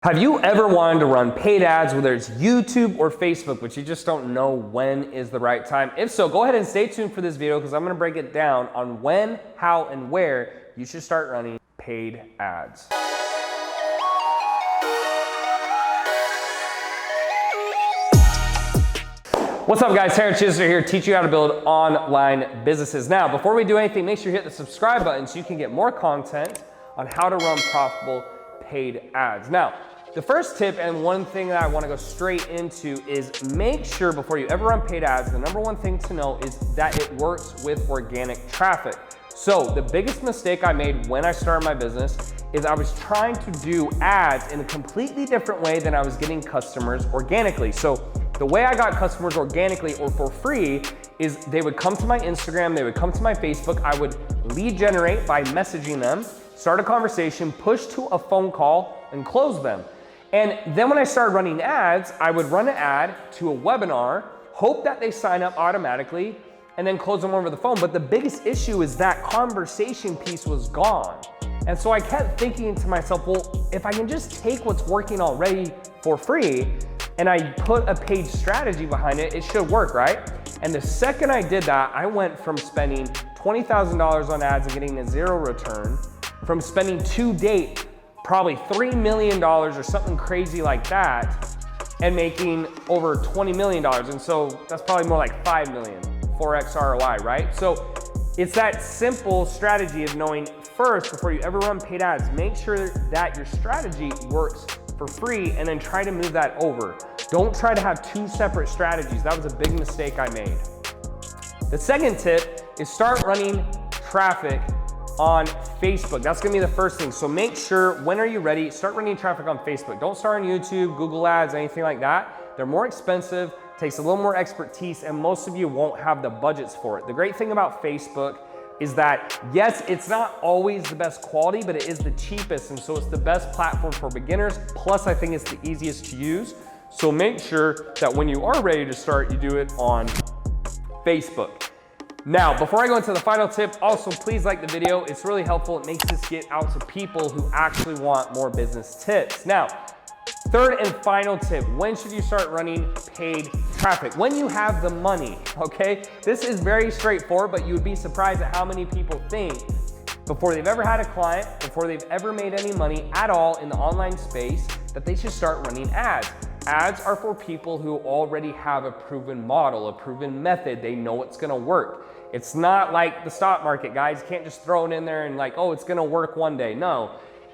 Have you ever wanted to run paid ads, whether it's YouTube or Facebook, but you just don't know when is the right time? If so, go ahead and stay tuned for this video because I'm going to break it down on when, how, and where you should start running paid ads. What's up guys, Terrence Chisler here, teaching you how to build online businesses. Now, before we do anything, make sure you hit the subscribe button so you can get more content on how to run profitable paid ads. Now, the first tip and one thing that I want to go straight into is make sure before you ever run paid ads, the number one thing to know is that it works with organic traffic. So the biggest mistake I made when I started my business is I was trying to do ads in a completely different way than I was getting customers organically. So the way I got customers organically or for free is they would come to my Instagram, they would come to my Facebook, I would lead generate by messaging them, start a conversation, push to a phone call, and close them. And then when I started running ads, I would run an ad to a webinar, hope that they sign up automatically, and then close them over the phone. But the biggest issue is that conversation piece was gone. And so I kept thinking to myself, well, if I can just take what's working already for free and I put a paid strategy behind it, it should work, right? And the second I did that, I went from spending $20,000 on ads and getting a zero return, from spending to date probably $3 million or something crazy like that, and making over $20 million. And so that's probably more like 5 million, 4x ROI, right? So it's that simple strategy of knowing first, before you ever run paid ads, make sure that your strategy works for free and then try to move that over. Don't try to have two separate strategies. That was a big mistake I made. The second tip is start running traffic on Facebook. That's gonna be the first thing. So make sure, when are you ready, start running traffic on Facebook. Don't start on YouTube, Google Ads, anything like that. They're more expensive, takes a little more expertise, and most of you won't have the budgets for it. The great thing about Facebook is that, yes, it's not always the best quality, but it is the cheapest, and so it's the best platform for beginners. Plus, I think it's the easiest to use. So make sure that when you are ready to start, you do it on Facebook. Now, before I go into the final tip, also please like the video. It's really helpful. It makes this get out to people who actually want more business tips. Now, third and final tip, when should you start running paid traffic? When you have the money, okay? This is very straightforward, but you would be surprised at how many people think before they've ever had a client, before they've ever made any money at all in the online space, that they should start running ads. Ads are for people who already have a proven model, a proven method. They know it's gonna work. It's not like the stock market, guys. You can't just throw it in there and like, oh, it's gonna work one day. No,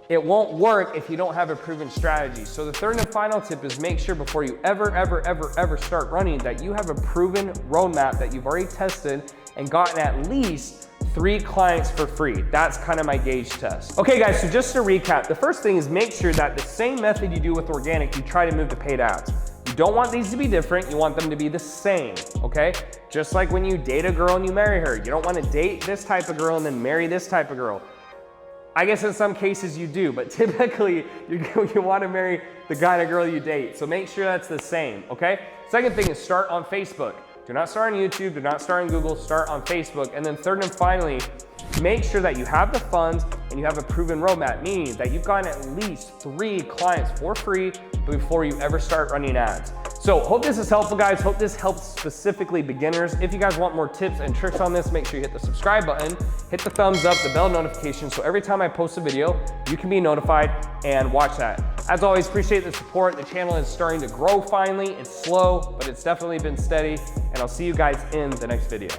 it won't work if you don't have a proven strategy. So the third and final tip is make sure before you ever start running that you have a proven roadmap that you've already tested and gotten at least 3 clients for free. That's kind of my gauge test. Okay guys, so just to recap, the first thing is make sure that the same method you do with organic, you try to move to paid ads. You don't want these to be different, you want them to be the same, okay? Just like when you date a girl and you marry her, you don't want to date this type of girl and then marry this type of girl. I guess in some cases you do, but typically you want to marry the kind of girl you date. So make sure that's the same, okay? Second thing is start on Facebook. Do not start on YouTube, do not start on Google, start on Facebook. And then third and finally, make sure that you have the funds and you have a proven roadmap, meaning that you've gotten at least 3 clients for free before you ever start running ads. So hope this is helpful, guys. Hope this helps specifically beginners. If you guys want more tips and tricks on this, make sure you hit the subscribe button, hit the thumbs up, the bell notification, so every time I post a video, you can be notified and watch that. As always, appreciate the support. The channel is starting to grow finally. It's slow, but it's definitely been steady, and I'll see you guys in the next video.